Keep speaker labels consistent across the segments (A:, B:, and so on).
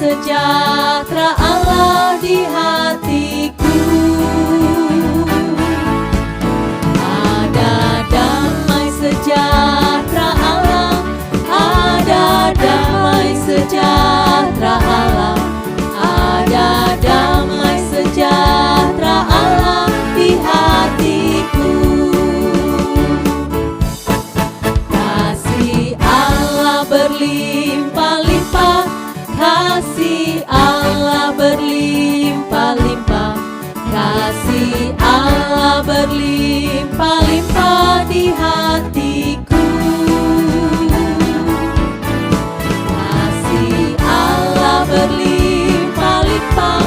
A: sejahtera Allah di hatiku. Ada damai sejahtera Allah, ada damai sejahtera Allah, ada damai sejahtera Allah di hatiku. Kasih Allah berlimpah-limpah, kasih Allah berlimpah-limpah, kasih Allah berlimpah-limpah di hatiku. Kasih Allah berlimpah-limpah,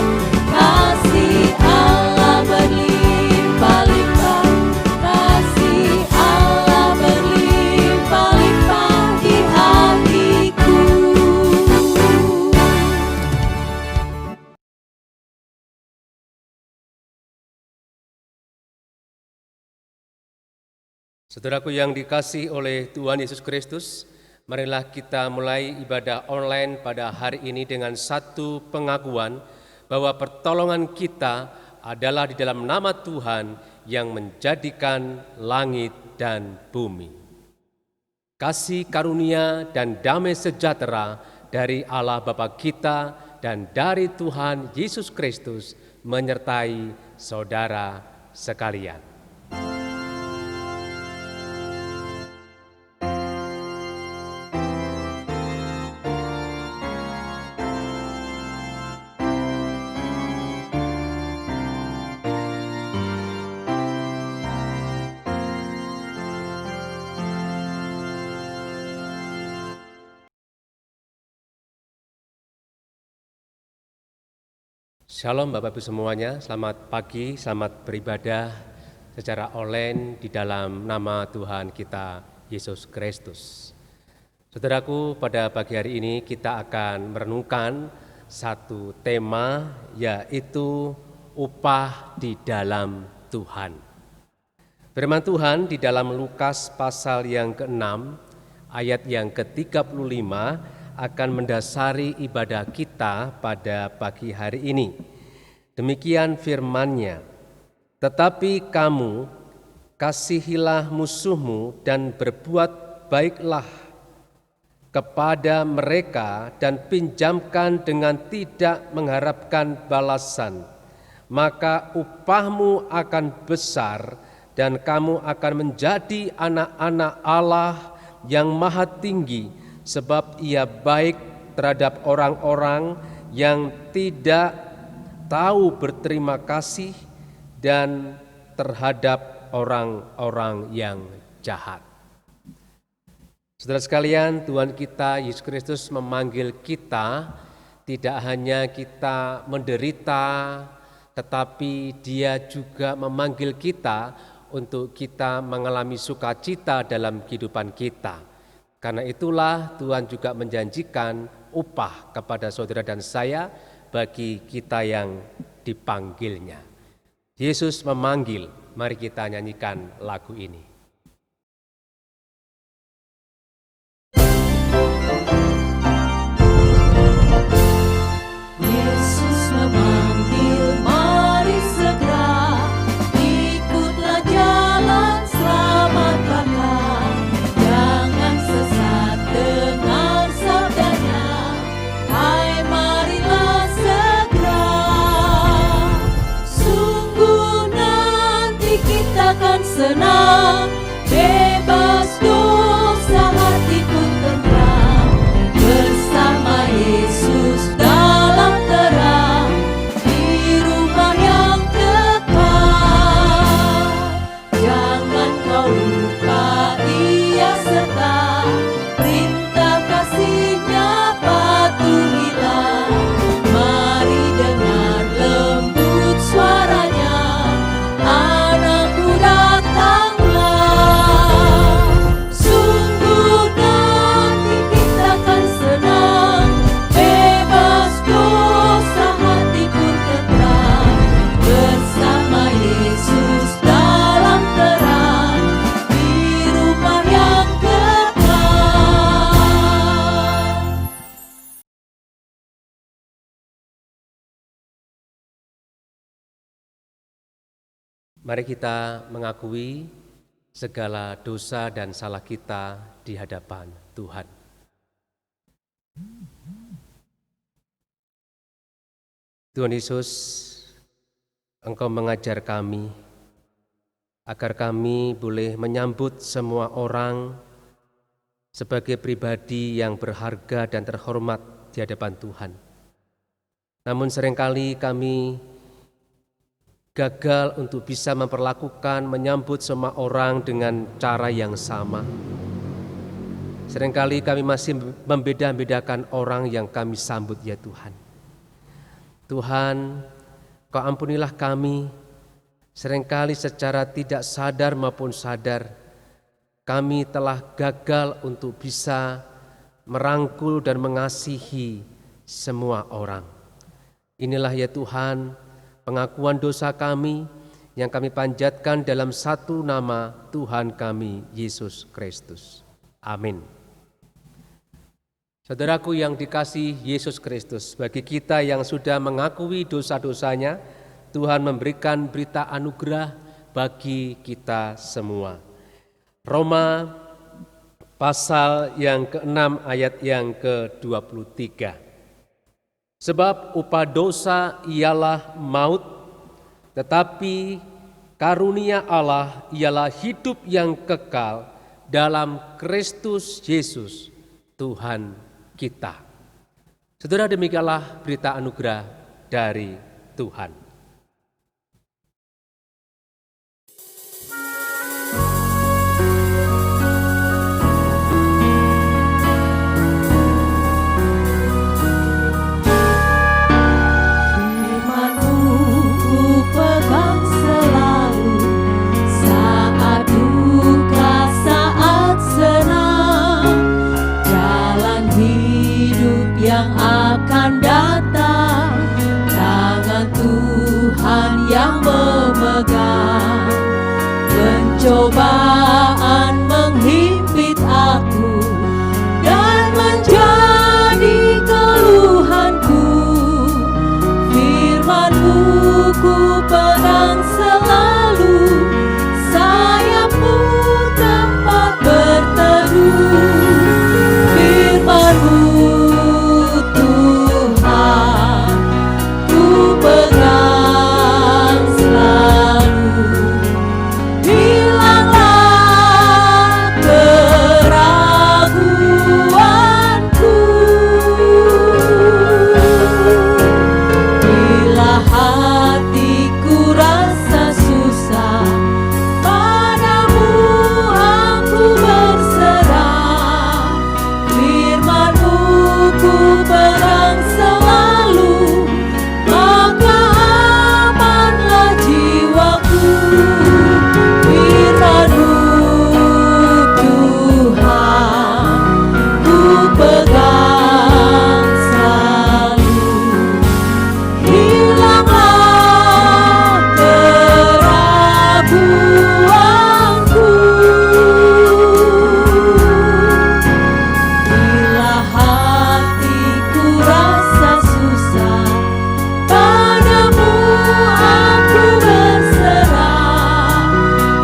A: kasih Allah berlimpah-limpah, kasih Allah berlimpah-limpah di hatiku.
B: Saudaraku yang dikasihi oleh Tuhan Yesus Kristus, marilah kita mulai ibadah online pada hari ini dengan satu pengakuan bahwa pertolongan kita adalah di dalam nama Tuhan yang menjadikan langit dan bumi. Kasih karunia dan damai sejahtera dari Allah Bapa kita dan dari Tuhan Yesus Kristus menyertai saudara sekalian. Shalom Bapak Ibu semuanya, selamat pagi, selamat beribadah secara online di dalam nama Tuhan kita Yesus Kristus. Saudaraku, pada pagi hari ini kita akan merenungkan satu tema, yaitu upah di dalam Tuhan. Firman Tuhan di dalam Lukas pasal yang ke-6 ayat yang ke-35 akan mendasari ibadah kita pada pagi hari ini. Demikian firman-Nya, tetapi kamu kasihilah musuhmu dan berbuat baiklah kepada mereka dan pinjamkan dengan tidak mengharapkan balasan, maka upahmu akan besar dan kamu akan menjadi anak-anak Allah yang maha tinggi, sebab Ia baik terhadap orang-orang yang tidak tahu berterima kasih dan terhadap orang-orang yang jahat. Saudara sekalian, Tuhan kita Yesus Kristus memanggil kita, tidak hanya kita menderita, tetapi Dia juga memanggil kita untuk kita mengalami sukacita dalam kehidupan kita. Karena itulah Tuhan juga menjanjikan upah kepada saudara dan saya bagi kita yang dipanggilnya. Yesus memanggil, mari kita nyanyikan lagu ini. Mari kita mengakui segala dosa dan salah kita di hadapan Tuhan. Tuhan Yesus, Engkau mengajar kami agar kami boleh menyambut semua orang sebagai pribadi yang berharga dan terhormat di hadapan Tuhan. Namun seringkali kami gagal untuk bisa memperlakukan, menyambut semua orang dengan cara yang sama. Seringkali kami masih membeda-bedakan orang yang kami sambut, ya Tuhan. Tuhan, Kau ampunilah kami, seringkali secara tidak sadar maupun sadar, kami telah gagal untuk bisa merangkul dan mengasihi semua orang. Inilah ya Tuhan, pengakuan dosa kami yang kami panjatkan dalam satu nama Tuhan kami, Yesus Kristus. Amin. Saudaraku yang dikasihi Yesus Kristus, bagi kita yang sudah mengakui dosa-dosanya, Tuhan memberikan berita anugerah bagi kita semua. Roma pasal yang ke-6 ayat yang ke-23. Sebab upah dosa ialah maut, tetapi karunia Allah ialah hidup yang kekal dalam Kristus Yesus Tuhan kita. Saudara, demikianlah berita anugerah dari Tuhan.
A: Firman-Mu ku pegang selalu, saat duka, saat senang, jalan hidup yang akan datang, tangan Tuhan yang memegang. Pencobaan menghimpit aku dan menjadi keluhanku. Firman-Mu ku pegang selalu, sayap-Mu tempat berteduh. Firman-Mu Tuhan ku pegang selalu. Hilanglah keraguanku bila hatiku rasa susah, padamu aku berserah. Firman-Mu ku pegang selalu, maka amanlah jiwaku. Firman-Mu Tuhan ku pegang selalu. Hilanglah keraguanku bila hatiku rasa susah, padamu aku berserah.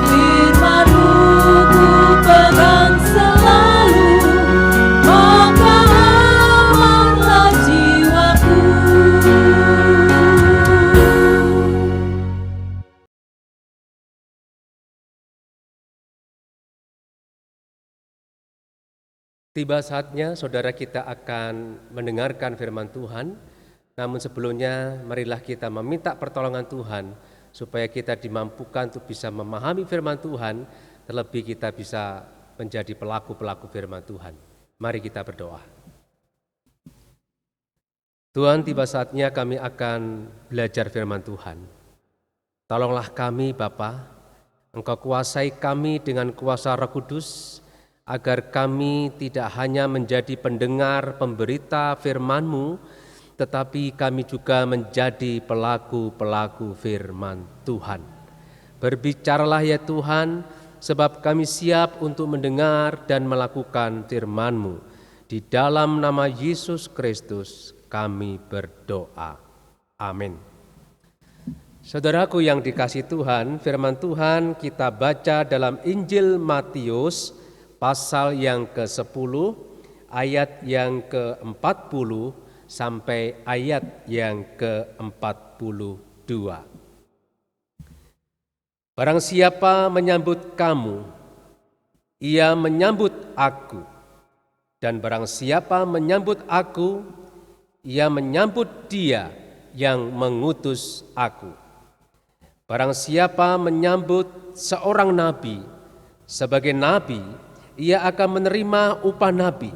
A: Firman-Mu ku pegang selalu, maka amanlah jiwaku.
B: Tiba saatnya saudara kita akan mendengarkan firman Tuhan. Namun sebelumnya marilah kita meminta pertolongan Tuhan supaya kita dimampukan untuk bisa memahami firman Tuhan, terlebih kita bisa menjadi pelaku-pelaku firman Tuhan. Mari kita berdoa. Tuhan, tiba saatnya kami akan belajar firman Tuhan. Tolonglah kami Bapa, Engkau kuasai kami dengan kuasa Roh Kudus, agar kami tidak hanya menjadi pendengar pemberita firman-Mu, tetapi kami juga menjadi pelaku-pelaku firman Tuhan. Berbicaralah ya Tuhan, sebab kami siap untuk mendengar dan melakukan firman-Mu. Di dalam nama Yesus Kristus kami berdoa. Amin. Saudaraku yang dikasihi Tuhan, firman Tuhan kita baca dalam Injil Matius pasal yang ke-10 ayat yang ke-40 sampai ayat yang ke-42. Barang siapa menyambut kamu, ia menyambut aku. Dan barang siapa menyambut aku, ia menyambut dia yang mengutus aku. Barang siapa menyambut seorang nabi sebagai nabi, ia akan menerima upah nabi.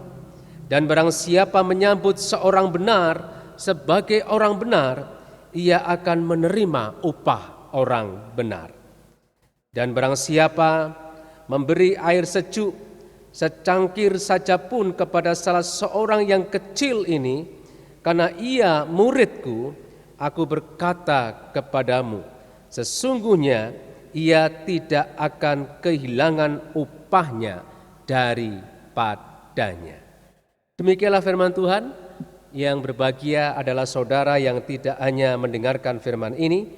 B: Dan barang siapa menyambut seorang benar sebagai orang benar, ia akan menerima upah orang benar. Dan barang siapa memberi air sejuk secangkir saja pun kepada salah seorang yang kecil ini, karena ia muridku, aku berkata kepadamu, sesungguhnya ia tidak akan kehilangan upahnya daripadanya. Demikianlah firman Tuhan. Yang berbahagia adalah saudara yang tidak hanya mendengarkan firman ini,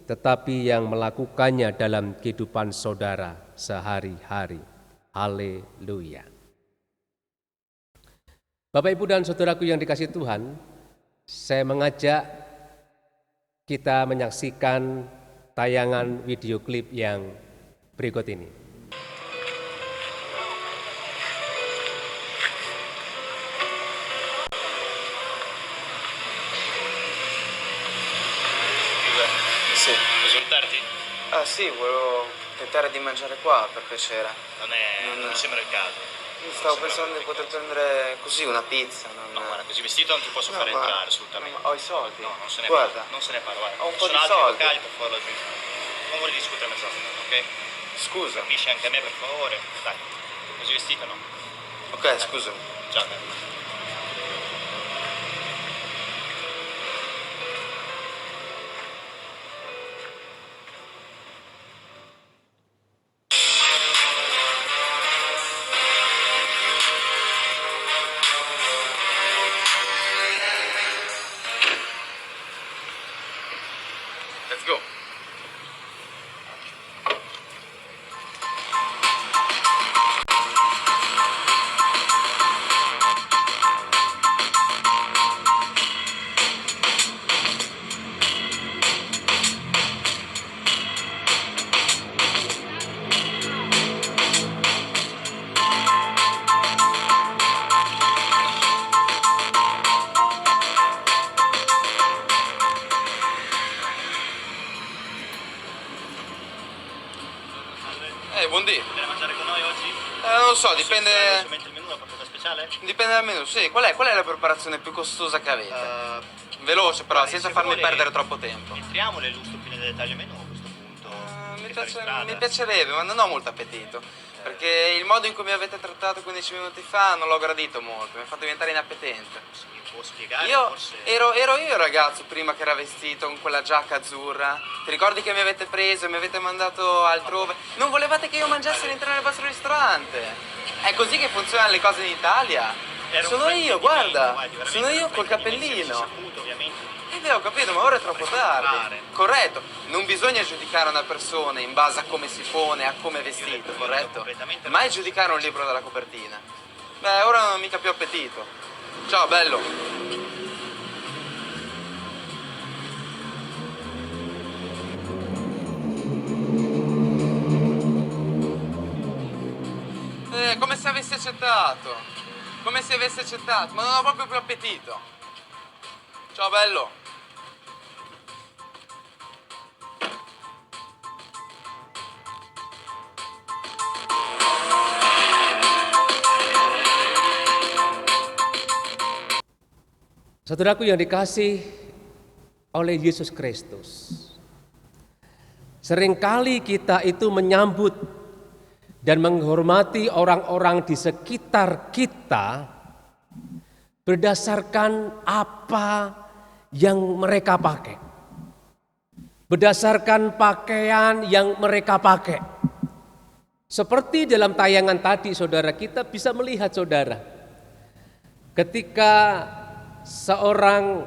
B: tetapi yang melakukannya dalam kehidupan saudara sehari-hari. Haleluya. Bapak, Ibu, dan saudaraku yang dikasihi Tuhan, saya mengajak kita menyaksikan tayangan video klip yang berikut ini.
C: Sì.
D: Sono tardi?
C: Ah sì, volevo tentare di mangiare qua per piacere.
D: Non mi sembra il caso.
C: Stavo pensando di poter prendere così una pizza.
D: No, guarda, così vestito non ti posso fare
C: ma-
D: entrare assolutamente.
C: ma ho i soldi.
D: No, non se ne
C: Guarda.
D: parla. Non se ne parla, guarda.
C: Ho un po'
D: Ci sono
C: di
D: altri
C: soldi.
D: locali per farlo giù. Non voglio discutere mezzogiorno, ok?
C: Scusa.
D: Capisci anche a me, per favore. Dai, così vestito no.
C: Ok, scusami.
D: Ciao, dai.
C: Let's go. Buondì.
D: Vieni a mangiare con noi oggi?
C: Non lo so,
D: Posso
C: dipende.
D: usare velocemente il menù, la proposta speciale?
C: Dipende dal menù, sì. Qual è la preparazione più costosa che avete? Veloce però,
D: guardi,
C: senza
D: se
C: farmi
D: vuole,
C: perdere troppo tempo.
D: Entriamo le illustro più nel dettaglio il menù a questo punto.
C: Mi piacerebbe, ma non ho molto appetito. Perché il modo in cui mi avete trattato 15 minuti fa non l'ho gradito molto, mi ha fatto diventare inappetente.
D: Mi può spiegare
C: Io
D: forse?
C: ero io il ragazzo prima che era vestito con quella giacca azzurra. Ti ricordi che mi avete preso e mi avete mandato altrove? Non volevate che io mangiassi all'interno del vostro ristorante? È così che funzionano le cose in Italia?
D: Era un
C: Sono io,
D: fraintendimento,
C: guarda,
D: veramente
C: sono io
D: un
C: col
D: fraintendimento, si è
C: cappellino.
D: saputo, ovviamente.
C: Beh, ho capito, ma ora è troppo tardi.
D: Fare.
C: Corretto, non bisogna giudicare una persona in base a come si pone, a come è vestito,
D: Io ho
C: corretto?
D: completamente
C: Mai
D: ragione.
C: giudicare un libro dalla copertina. Beh, ora non ho mica più appetito. Ciao, bello. Come se avessi accettato. Come se avessi accettato, ma non ho proprio più appetito. Ciao, bello.
B: Saudaraku yang dikasih oleh Yesus Kristus, seringkali kita itu menyambut dan menghormati orang-orang di sekitar kita berdasarkan apa yang mereka pakai, berdasarkan pakaian yang mereka pakai. Seperti dalam tayangan tadi, saudara, kita bisa melihat, saudara, ketika seorang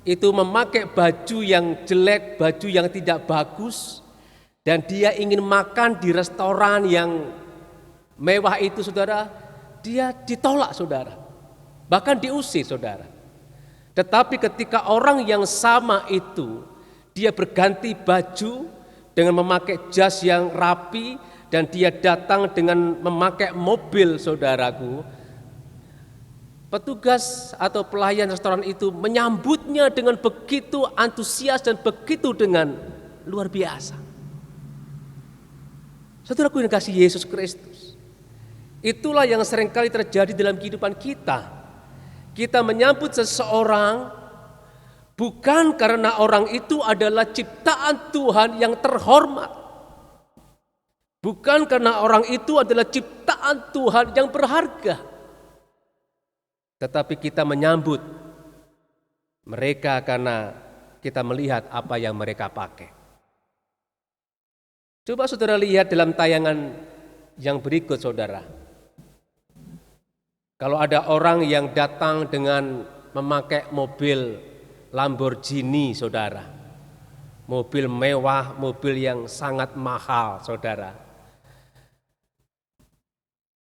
B: itu memakai baju yang jelek, baju yang tidak bagus, dan dia ingin makan di restoran yang mewah itu, saudara, dia ditolak, saudara. Bahkan diusir, saudara. Tetapi ketika orang yang sama itu, dia berganti baju dengan memakai jas yang rapi, dan dia datang dengan memakai mobil, saudaraku, petugas atau pelayan restoran itu menyambutnya dengan begitu antusias dan begitu dengan luar biasa. Saudaraku yang kasih Yesus Kristus, itulah yang seringkali terjadi dalam kehidupan kita. Kita menyambut seseorang bukan karena orang itu adalah ciptaan Tuhan yang terhormat. Bukan karena orang itu adalah ciptaan Tuhan yang berharga. Tetapi kita menyambut mereka karena kita melihat apa yang mereka pakai. Coba saudara lihat dalam tayangan yang berikut, saudara. Kalau ada orang yang datang dengan memakai mobil Lamborghini, saudara, mobil mewah, mobil yang sangat mahal, saudara,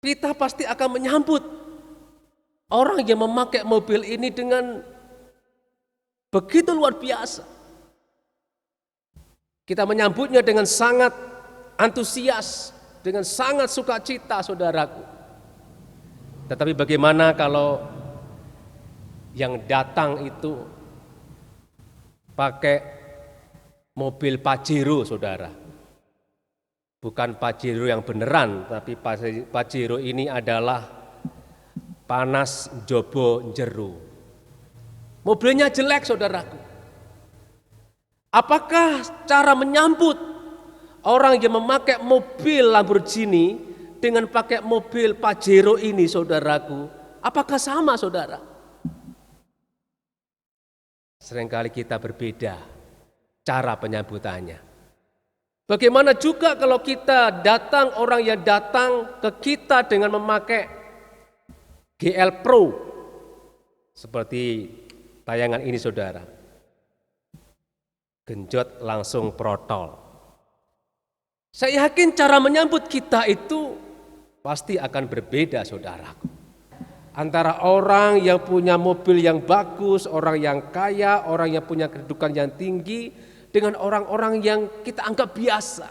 B: kita pasti akan menyambut orang yang memakai mobil ini dengan begitu luar biasa. Kita menyambutnya dengan sangat antusias, dengan sangat sukacita, saudaraku. Tetapi bagaimana kalau yang datang itu pakai mobil Pajero, saudara? Bukan Pajero yang beneran, tapi Pajero ini adalah panas jobo jero. Mobilnya jelek, saudaraku. Apakah cara menyambut orang yang memakai mobil Lamborghini dengan pakai mobil Pajero ini, saudaraku, apakah sama, saudara? Seringkali kita berbeda cara penyambutannya. Bagaimana juga kalau kita datang, orang yang datang ke kita dengan memakai GL Pro seperti tayangan ini, saudara. Genjot langsung protol. Saya yakin cara menyambut kita itu pasti akan berbeda, saudaraku. Antara orang yang punya mobil yang bagus, orang yang kaya, orang yang punya kedudukan yang tinggi, dengan orang-orang yang kita anggap biasa.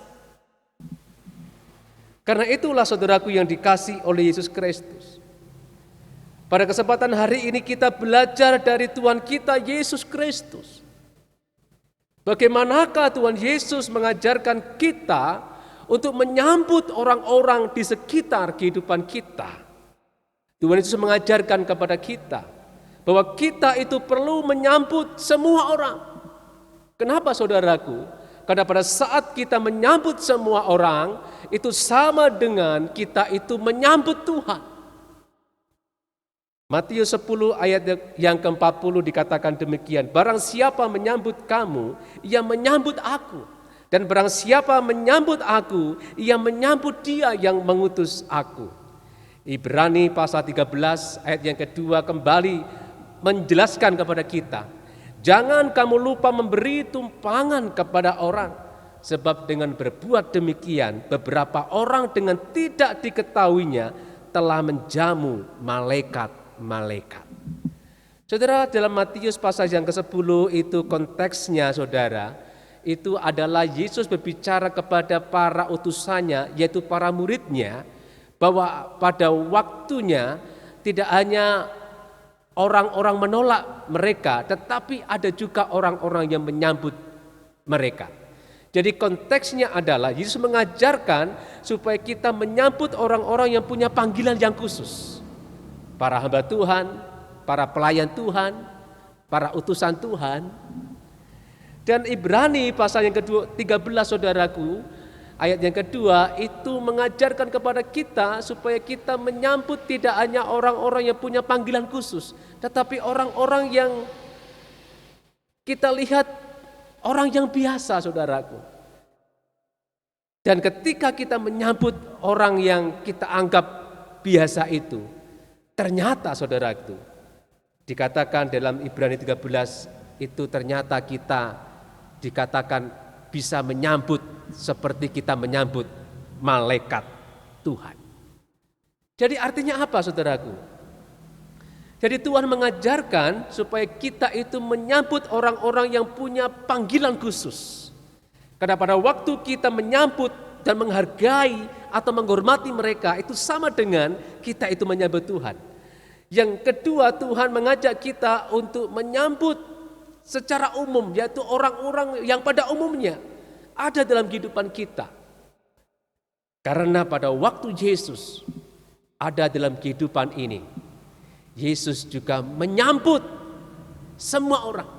B: Karena itulah, saudaraku yang dikasihi oleh Yesus Kristus, pada kesempatan hari ini kita belajar dari Tuhan kita Yesus Kristus. Bagaimanakah Tuhan Yesus mengajarkan kita untuk menyambut orang-orang di sekitar kehidupan kita. Tuhan Yesus mengajarkan kepada kita bahwa kita itu perlu menyambut semua orang. Kenapa, saudaraku? Karena pada saat kita menyambut semua orang, itu sama dengan kita itu menyambut Tuhan. Matius 10 ayat yang ke-40 dikatakan demikian, barang siapa menyambut kamu, ia menyambut aku. Dan barang siapa menyambut aku, ia menyambut dia yang mengutus aku. Ibrani pasal 13 ayat yang kedua kembali menjelaskan kepada kita, jangan kamu lupa memberi tumpangan kepada orang, sebab dengan berbuat demikian beberapa orang dengan tidak diketahuinya telah menjamu malaikat-malaikat. Saudara, dalam Matius pasal yang ke-10 itu konteksnya, saudara, itu adalah Yesus berbicara kepada para utusannya, yaitu para muridnya, bahwa pada waktunya tidak hanya orang-orang menolak mereka, tetapi ada juga orang-orang yang menyambut mereka. Jadi konteksnya adalah Yesus mengajarkan supaya kita menyambut orang-orang yang punya panggilan yang khusus. Para hamba Tuhan, para pelayan Tuhan, para utusan Tuhan. Dan Ibrani pasal yang ke-13, saudaraku, ayat yang kedua itu mengajarkan kepada kita supaya kita menyambut tidak hanya orang-orang yang punya panggilan khusus, tetapi orang-orang yang kita lihat orang yang biasa, saudaraku. Dan ketika kita menyambut orang yang kita anggap biasa itu, ternyata, saudaraku, dikatakan dalam Ibrani 13 itu ternyata kita dikatakan bisa menyambut seperti kita menyambut malaikat Tuhan. Jadi artinya apa saudaraku? Jadi Tuhan mengajarkan supaya kita itu menyambut orang-orang yang punya panggilan khusus. Karena pada waktu kita menyambut dan menghargai atau menghormati mereka, itu sama dengan kita itu menyambut Tuhan. Yang kedua, Tuhan mengajak kita untuk menyambut secara umum, yaitu orang-orang yang pada umumnya ada dalam kehidupan kita. Karena pada waktu Yesus ada dalam kehidupan ini, Yesus juga menyambut semua orang.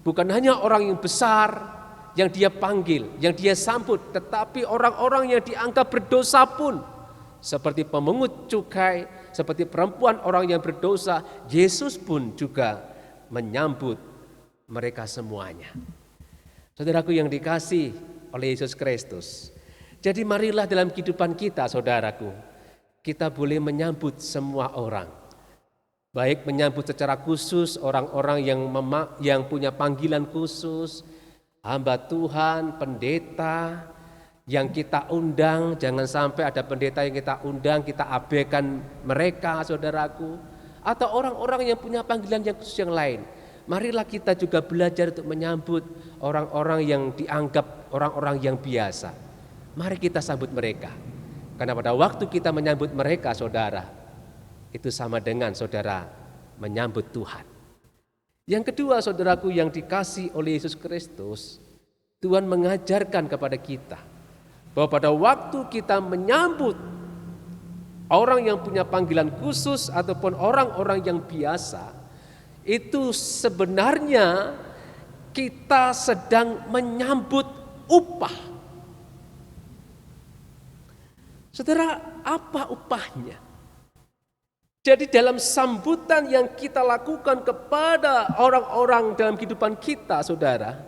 B: Bukan hanya orang yang besar yang dia panggil, yang dia sambut, tetapi orang-orang yang dianggap berdosa pun, seperti pemungut cukai, seperti perempuan orang yang berdosa, Yesus pun juga menyambut mereka semuanya. Saudaraku yang dikasih oleh Yesus Kristus. Jadi marilah dalam kehidupan kita, saudaraku, kita boleh menyambut semua orang. Baik menyambut secara khusus orang-orang yang punya panggilan khusus, hamba Tuhan, pendeta yang kita undang. Jangan sampai ada pendeta yang kita undang, kita abaikan mereka, saudaraku. Atau orang-orang yang punya panggilan yang khusus yang lain. Marilah kita juga belajar untuk menyambut orang-orang yang dianggap orang-orang yang biasa. Mari kita sambut mereka. Karena pada waktu kita menyambut mereka, saudara, itu sama dengan saudara menyambut Tuhan. Yang kedua, saudaraku yang dikasih oleh Yesus Kristus, Tuhan mengajarkan kepada kita bahwa pada waktu kita menyambut orang yang punya panggilan khusus ataupun orang-orang yang biasa, itu sebenarnya kita sedang menyambut upah. Saudara, apa upahnya? Jadi dalam sambutan yang kita lakukan kepada orang-orang dalam kehidupan kita, saudara,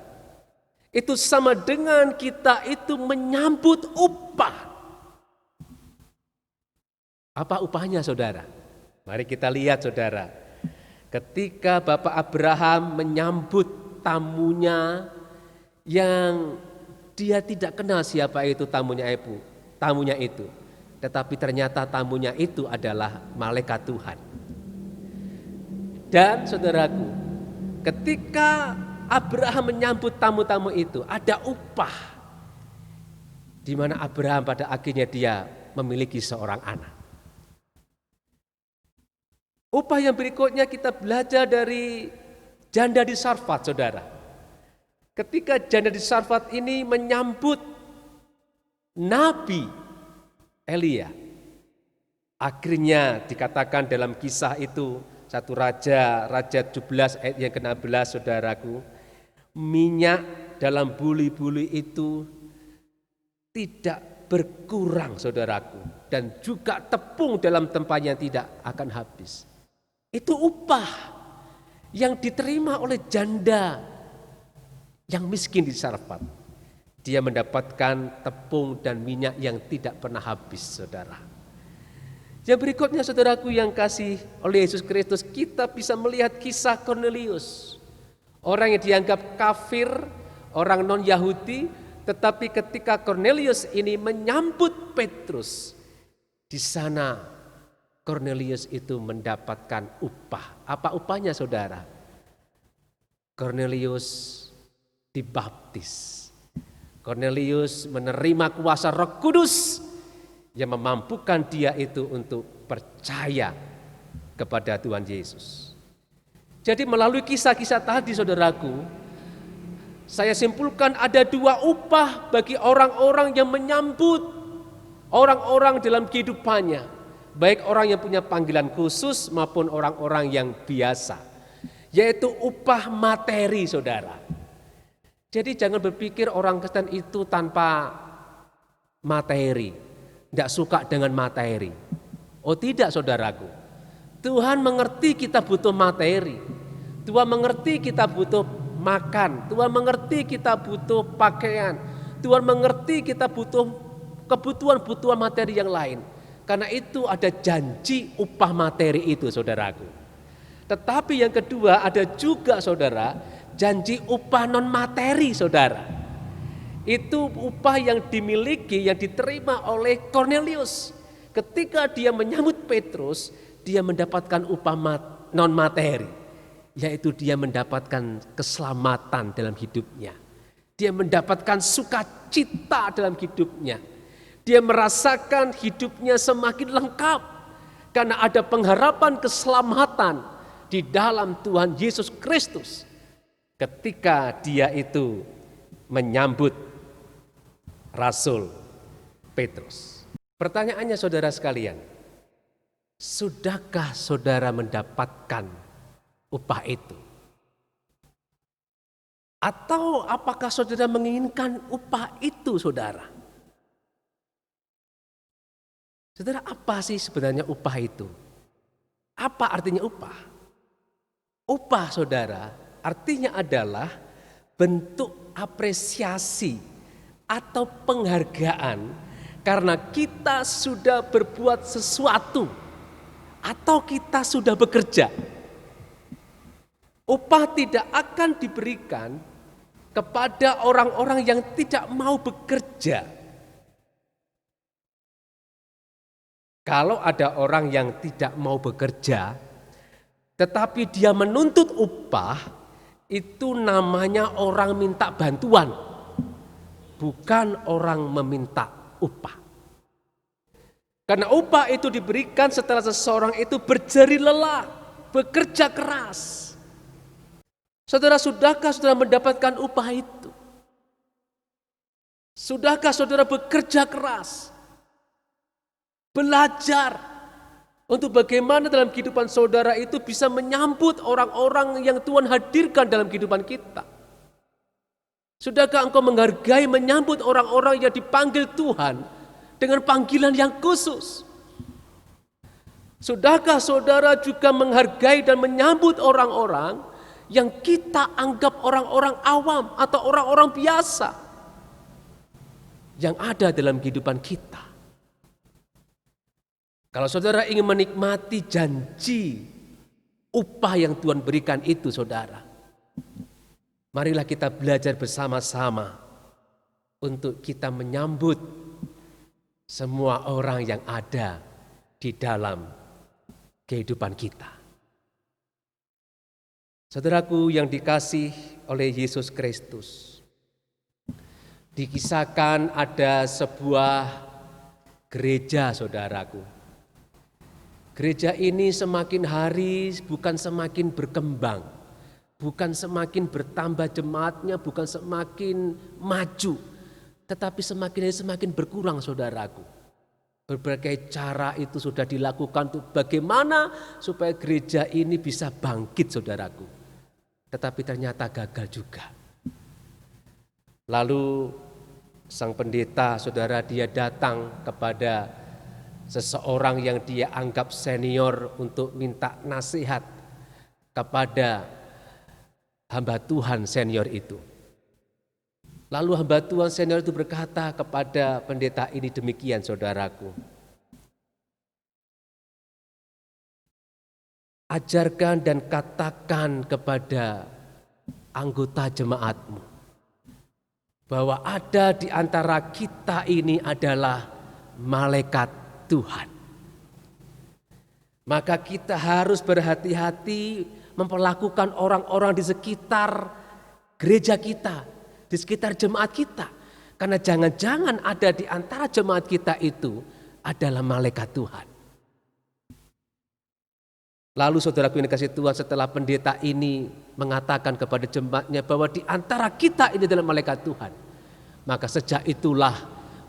B: itu sama dengan kita itu menyambut upah. Apa upahnya, saudara? Mari kita lihat, saudara. Ketika Bapak Abraham menyambut tamunya yang dia tidak kenal siapa itu tamunya itu. Tetapi ternyata tamunya itu adalah malaikat Tuhan. Dan saudaraku, ketika Abraham menyambut tamu-tamu itu, ada upah. Di mana Abraham pada akhirnya dia memiliki seorang anak. Upah yang berikutnya kita belajar dari janda di Sarfat, saudara. Ketika janda di Sarfat ini menyambut Nabi Elia, akhirnya dikatakan dalam kisah itu, 1 Raja 17 ayat yang ke-16, saudaraku, minyak dalam buli-buli itu tidak berkurang, saudaraku, dan juga tepung dalam tempatnya tidak akan habis. Itu upah yang diterima oleh janda yang miskin di Sarfat. Dia mendapatkan tepung dan minyak yang tidak pernah habis, saudara. Yang berikutnya, saudaraku yang kasih oleh Yesus Kristus, kita bisa melihat kisah Kornelius. Orang yang dianggap kafir, orang non-Yahudi, tetapi ketika Kornelius ini menyambut Petrus, di sana Kornelius itu mendapatkan upah. Apa upahnya, saudara? Kornelius dibaptis. Kornelius menerima kuasa Roh Kudus yang memampukan dia itu untuk percaya kepada Tuhan Yesus. Jadi melalui kisah-kisah tadi, saudaraku, saya simpulkan ada 2 upah bagi orang-orang yang menyambut orang-orang dalam kehidupannya. Baik orang yang punya panggilan khusus maupun orang-orang yang biasa. Yaitu upah materi, saudara. Jadi jangan berpikir orang Kristen itu tanpa materi, tidak suka dengan materi. Oh tidak, saudaraku. Tuhan mengerti kita butuh materi. Tuhan mengerti kita butuh makan. Tuhan mengerti kita butuh pakaian. Tuhan mengerti kita butuh kebutuhan-kebutuhan materi yang lain. Karena itu ada janji upah materi itu, saudaraku. Tetapi yang kedua ada juga saudara, janji upah non materi saudara. Itu upah yang dimiliki, yang diterima oleh Cornelius. Ketika dia menyambut Petrus, dia mendapatkan upah non materi, yaitu dia mendapatkan keselamatan dalam hidupnya. Dia mendapatkan sukacita dalam hidupnya. Dia merasakan hidupnya semakin lengkap karena ada pengharapan keselamatan di dalam Tuhan Yesus Kristus ketika dia itu menyambut Rasul Petrus. Pertanyaannya saudara sekalian, sudahkah saudara mendapatkan upah itu? Atau apakah saudara menginginkan upah itu saudara? Saudara, apa sih sebenarnya upah itu? Apa artinya upah? Upah saudara artinya adalah bentuk apresiasi atau penghargaan karena kita sudah berbuat sesuatu atau kita sudah bekerja. Upah tidak akan diberikan kepada orang-orang yang tidak mau bekerja. Kalau ada orang yang tidak mau bekerja, tetapi dia menuntut upah, itu namanya orang minta bantuan, bukan orang meminta upah. Karena upah itu diberikan setelah seseorang itu berjerih lelah, bekerja keras. Saudara, sudahkah saudara mendapatkan upah itu? Sudahkah saudara bekerja keras? Belajar untuk bagaimana dalam kehidupan saudara itu bisa menyambut orang-orang yang Tuhan hadirkan dalam kehidupan kita. Sudahkah engkau menghargai menyambut orang-orang yang dipanggil Tuhan dengan panggilan yang khusus? Sudahkah saudara juga menghargai dan menyambut orang-orang yang kita anggap orang-orang awam atau orang-orang biasa yang ada dalam kehidupan kita? Kalau saudara ingin menikmati janji upah yang Tuhan berikan itu saudara, marilah kita belajar bersama-sama untuk kita menyambut semua orang yang ada di dalam kehidupan kita. Saudaraku yang dikasih oleh Yesus Kristus, dikisahkan ada sebuah gereja saudaraku. Gereja ini semakin hari bukan semakin berkembang, bukan semakin bertambah jemaatnya, bukan semakin maju, tetapi semakin berkurang saudaraku. Berbagai cara itu sudah dilakukan untuk bagaimana supaya gereja ini bisa bangkit saudaraku. Tetapi ternyata gagal juga. Lalu sang pendeta saudara, dia datang kepada seseorang yang dia anggap senior untuk minta nasihat kepada hamba Tuhan senior itu. Lalu hamba Tuhan senior itu berkata kepada pendeta ini demikian saudaraku. Ajarkan dan katakan kepada anggota jemaatmu bahwa ada di antara kita ini adalah malaikat Tuhan. Maka kita harus berhati-hati memperlakukan orang-orang di sekitar gereja kita, di sekitar jemaat kita. Karena jangan-jangan ada di antara jemaat kita itu adalah malaikat Tuhan. Lalu saudaraku yang dikasihi Tuhan, setelah pendeta ini mengatakan kepada jemaatnya bahwa di antara kita ini adalah malaikat Tuhan, maka sejak itulah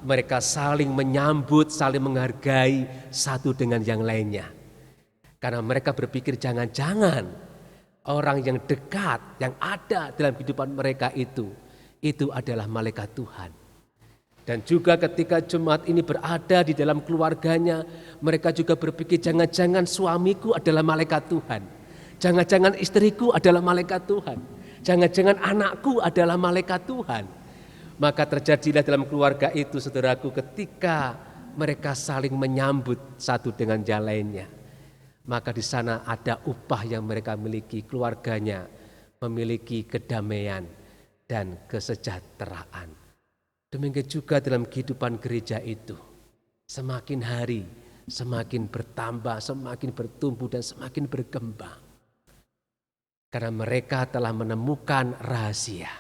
B: mereka saling menyambut, saling menghargai satu dengan yang lainnya. Karena mereka berpikir jangan-jangan orang yang dekat, yang ada dalam kehidupan mereka itu adalah malaikat Tuhan. Dan juga ketika jemaat ini berada di dalam keluarganya, mereka juga berpikir jangan-jangan suamiku adalah malaikat Tuhan. Jangan-jangan istriku adalah malaikat Tuhan. Jangan-jangan anakku adalah malaikat Tuhan. Maka terjadilah dalam keluarga itu saudaraku ketika mereka saling menyambut satu dengan yang lainnya. maka di sana ada upah yang mereka miliki, keluarganya memiliki kedamaian dan kesejahteraan. Demikian juga dalam kehidupan gereja itu, semakin hari semakin bertambah, semakin bertumbuh dan semakin berkembang. Karena mereka telah menemukan rahasia,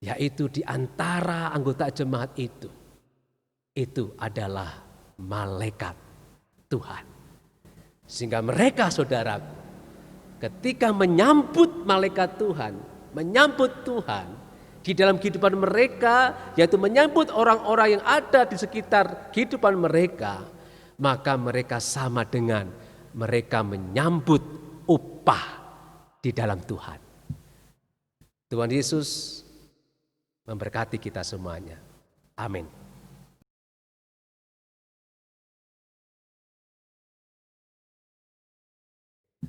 B: yaitu di antara anggota jemaat itu adalah malaikat Tuhan. Sehingga mereka, saudaraku, ketika menyambut malaikat Tuhan, menyambut Tuhan di dalam kehidupan mereka, yaitu menyambut orang-orang yang ada di sekitar kehidupan mereka, maka mereka sama dengan mereka menyambut upah di dalam Tuhan. Tuhan Yesus memberkati kita semuanya. Amin.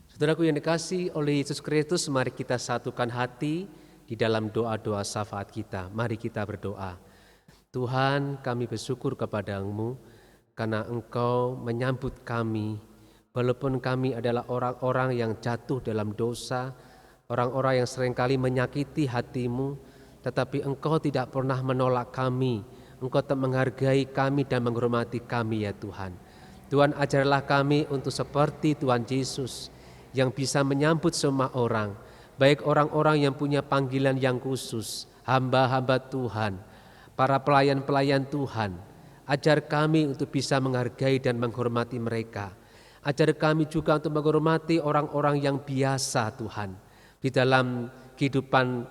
B: Saudaraku yang dikasihi oleh Yesus Kristus, mari kita satukan hati di dalam doa-doa syafaat kita. Mari kita berdoa. Tuhan, kami bersyukur kepada-Mu karena Engkau menyambut kami, walaupun kami adalah orang-orang yang jatuh dalam dosa, orang-orang yang seringkali menyakiti hati-Mu, tetapi Engkau tidak pernah menolak kami. Engkau tetap menghargai kami dan menghormati kami, ya Tuhan. Tuhan, ajarlah kami untuk seperti Tuhan Yesus yang bisa menyambut semua orang, baik orang-orang yang punya panggilan yang khusus, hamba-hamba Tuhan, para pelayan-pelayan Tuhan. Ajar kami untuk bisa menghargai dan menghormati mereka. Ajar kami juga untuk menghormati orang-orang yang biasa, Tuhan, di dalam kehidupan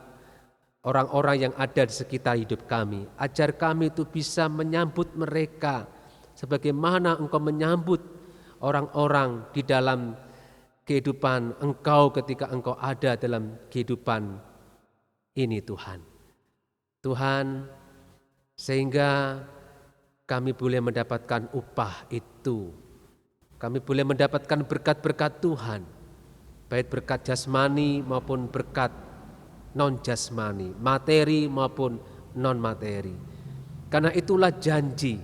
B: orang-orang yang ada di sekitar hidup kami. Ajar kami untuk bisa menyambut mereka sebagaimana Engkau menyambut orang-orang di dalam kehidupan Engkau ketika Engkau ada dalam kehidupan ini, Tuhan. Tuhan, sehingga kami boleh mendapatkan upah itu. Kami boleh mendapatkan berkat-berkat Tuhan, baik berkat jasmani maupun berkat non-jasmani, materi maupun non-materi. Karena itulah janji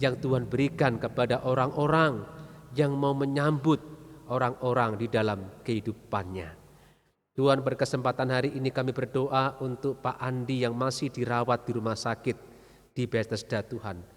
B: yang Tuhan berikan kepada orang-orang yang mau menyambut orang-orang di dalam kehidupannya. Tuhan, berkesempatan hari ini kami berdoa untuk Pak Andi yang masih dirawat di rumah sakit di Bethesda, Tuhan.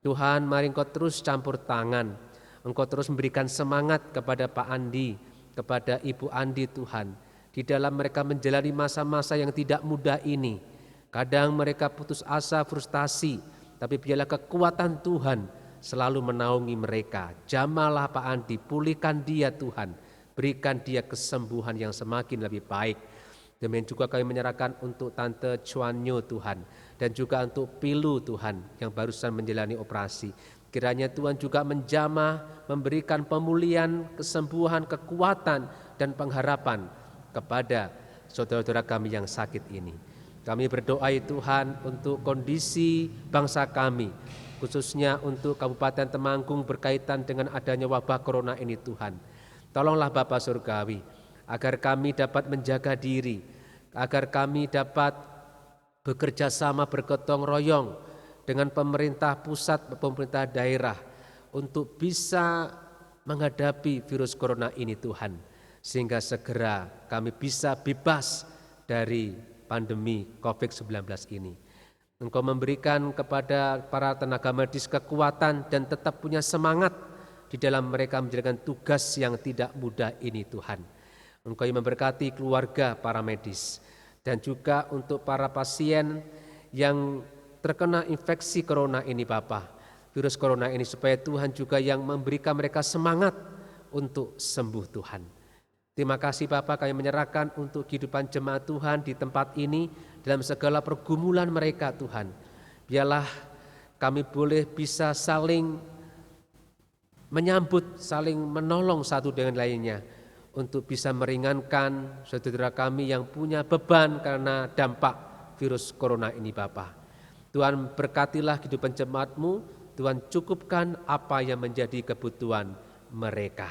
B: Tuhan, mari Engkau terus campur tangan, Engkau terus memberikan semangat kepada Pak Andi, kepada Ibu Andi, Tuhan. Di dalam mereka menjalani masa-masa yang tidak mudah ini, kadang mereka putus asa, frustasi, tapi biarlah kekuatan Tuhan selalu menaungi mereka. Jamahlah Pak Andi, pulihkan dia Tuhan, berikan dia kesembuhan yang semakin lebih baik. Demikian juga kami menyerahkan untuk Tante Chuanyo, Tuhan, dan juga untuk Pilu, Tuhan, yang barusan menjalani operasi. Kiranya Tuhan juga menjamah, memberikan pemulihan, kesembuhan, kekuatan, dan pengharapan kepada saudara-saudara kami yang sakit ini. Kami berdoa ya Tuhan untuk kondisi bangsa kami, khususnya untuk Kabupaten Temanggung berkaitan dengan adanya wabah corona ini, Tuhan. Tolonglah Bapa Surgawi, agar kami dapat menjaga diri, agar kami dapat bekerja sama bergotong royong dengan pemerintah pusat dan pemerintah daerah untuk bisa menghadapi virus corona ini, Tuhan, sehingga segera kami bisa bebas dari pandemi COVID-19 ini. Engkau memberikan kepada para tenaga medis kekuatan dan tetap punya semangat di dalam mereka menjalankan tugas yang tidak mudah ini, Tuhan. Engkau yang memberkati keluarga para medis dan juga untuk para pasien yang terkena infeksi corona ini, Bapa, virus corona ini, supaya Tuhan juga yang memberikan mereka semangat untuk sembuh, Tuhan. Terima kasih Bapa, kami menyerahkan untuk kehidupan jemaat Tuhan di tempat ini dalam segala pergumulan mereka, Tuhan. Biarlah kami boleh bisa saling menyambut, saling menolong satu dengan lainnya untuk bisa meringankan saudara kami yang punya beban karena dampak virus corona ini, Bapa. Tuhan, berkatilah kehidupan jemaat-Mu, Tuhan cukupkan apa yang menjadi kebutuhan mereka.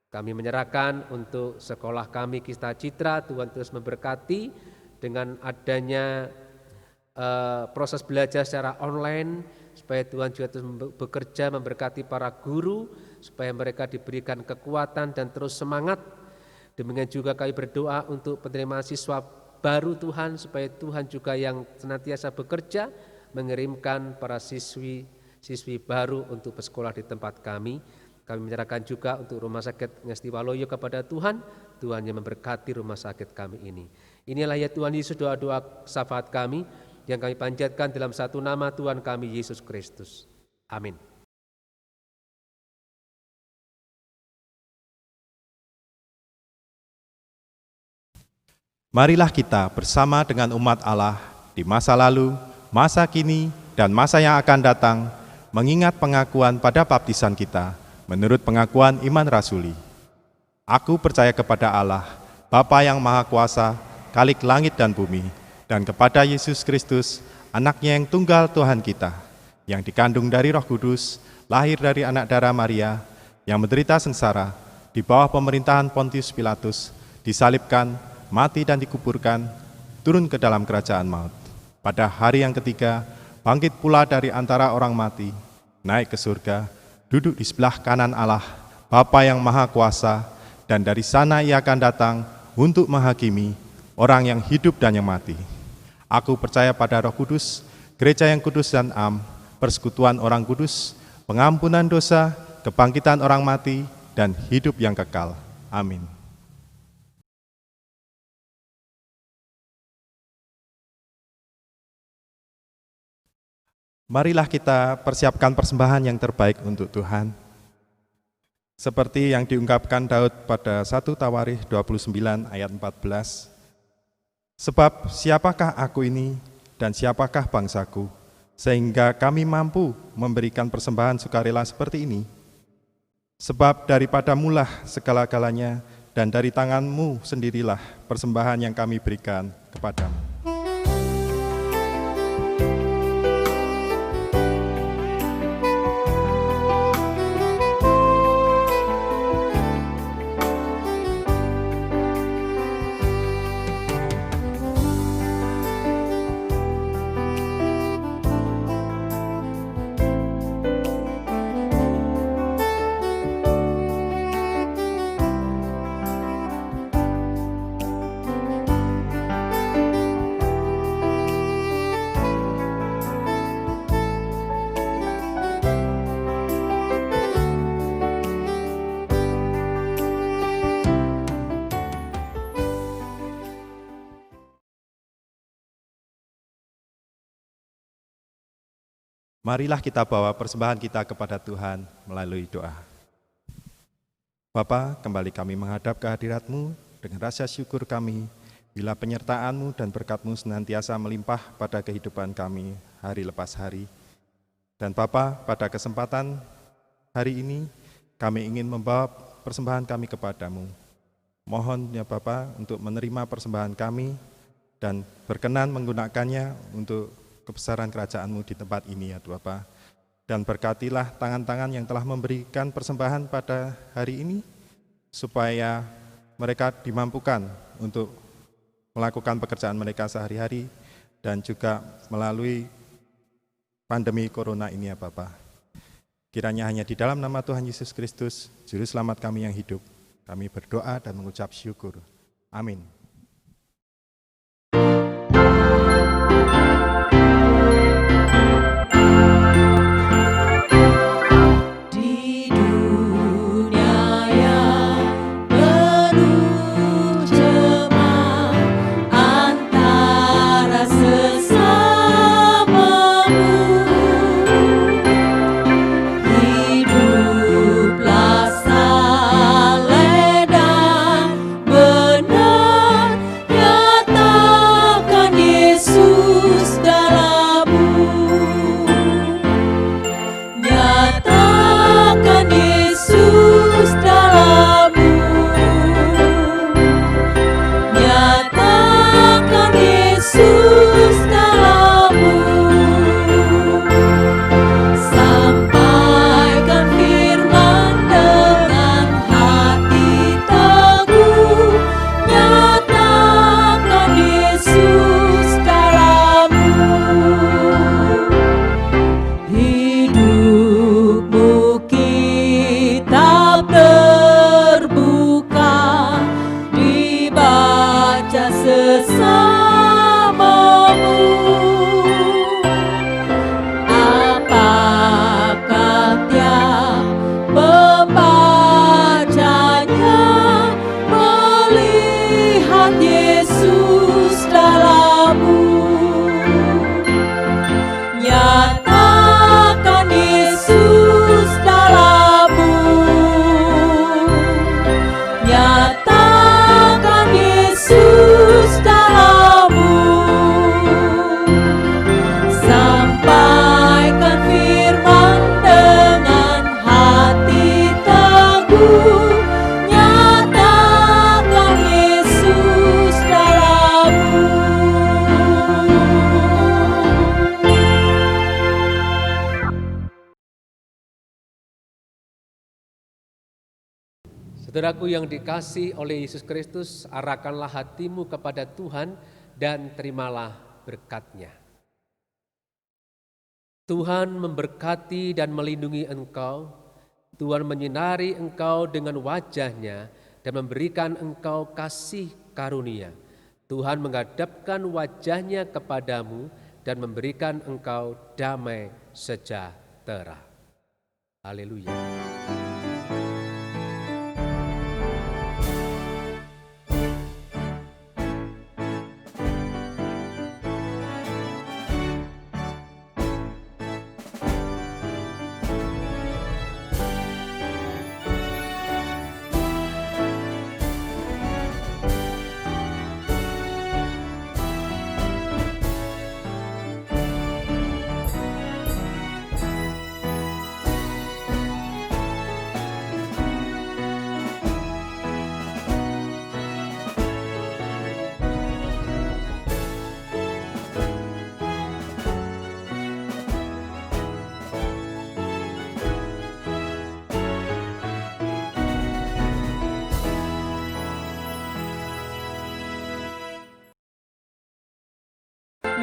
B: Kami menyerahkan untuk sekolah kami Kista Citra, Tuhan terus memberkati dengan adanya proses belajar secara online, supaya Tuhan juga terus bekerja memberkati para guru, supaya mereka diberikan kekuatan dan terus semangat. Demikian juga kami berdoa untuk penerima siswa baru Tuhan, supaya Tuhan juga yang senantiasa bekerja mengirimkan para siswi baru untuk bersekolah di tempat kami. Kami menyerahkan juga untuk Rumah Sakit Ngesti Waluyo kepada Tuhan, Tuhan yang memberkati rumah sakit kami ini. Inilah ya Tuhan Yesus doa-doa syafaat kami yang kami panjatkan dalam satu nama Tuhan kami Yesus Kristus. Amin.
E: Marilah kita bersama dengan umat Allah di masa lalu, masa kini, dan masa yang akan datang, mengingat pengakuan pada baptisan kita, menurut pengakuan iman rasuli. Aku percaya kepada Allah, Bapa yang Maha Kuasa, Khalik langit dan bumi, dan kepada Yesus Kristus, anaknya yang tunggal Tuhan kita, yang dikandung dari Roh Kudus, lahir dari anak darah Maria, yang menderita sengsara, di bawah pemerintahan Pontius Pilatus, disalibkan, mati dan dikuburkan, turun ke dalam kerajaan maut. Pada hari yang ketiga, bangkit pula dari antara orang mati, naik ke surga, duduk di sebelah kanan Allah, Bapa yang Maha Kuasa, dan dari sana ia akan datang untuk menghakimi orang yang hidup dan yang mati. Aku percaya pada Roh Kudus, gereja yang kudus dan am, persekutuan orang kudus, pengampunan dosa, kebangkitan orang mati, dan hidup yang kekal. Amin. Marilah kita persiapkan persembahan yang terbaik untuk Tuhan. Seperti yang diungkapkan Daud pada 1 Tawarikh 29 ayat 14. Sebab siapakah aku ini dan siapakah bangsaku, sehingga kami mampu memberikan persembahan sukarela seperti ini? Sebab daripadamulah segala-galanya, dan dari tanganmu sendirilah persembahan yang kami berikan kepadamu. Marilah kita bawa persembahan kita kepada Tuhan melalui doa. Bapa, kembali kami menghadap kehadirat-Mu dengan rasa syukur kami, bila penyertaan-Mu dan berkat-Mu senantiasa melimpah pada kehidupan kami hari lepas hari. Dan Bapa, pada kesempatan hari ini, kami ingin membawa persembahan kami kepadamu. Mohon ya Bapa untuk menerima persembahan kami dan berkenan menggunakannya untuk kebesaran kerajaan-Mu di tempat ini ya Bapa. Dan berkatilah tangan-tangan yang telah memberikan persembahan pada hari ini, supaya mereka dimampukan untuk melakukan pekerjaan mereka sehari-hari, dan juga melalui pandemi corona ini ya Bapa. Kiranya hanya di dalam nama Tuhan Yesus Kristus, Juru Selamat kami yang hidup, kami berdoa dan mengucap syukur. Amin.
A: Hiduplah saleh dan benar. terbuka dibaca sesamamu. Apakah tiap pembacanya melihat Yesus dalammu? Nyatakan Yesus dalammu. Nyatakan Yesus dalammu. Sampaikan firman dengan hati teguh. Nyatakan Yesus dalammu.
B: Saudaraku yang dikasihi oleh Yesus Kristus, arahkanlah hatimu kepada Tuhan dan terimalah berkat-Nya. Tuhan memberkati dan melindungi engkau. Tuhan menyinari engkau dengan wajah-Nya dan memberikan engkau kasih karunia. Tuhan menghadapkan wajah-Nya kepadamu dan memberikan engkau damai sejahtera. Haleluya.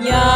A: Nyatakan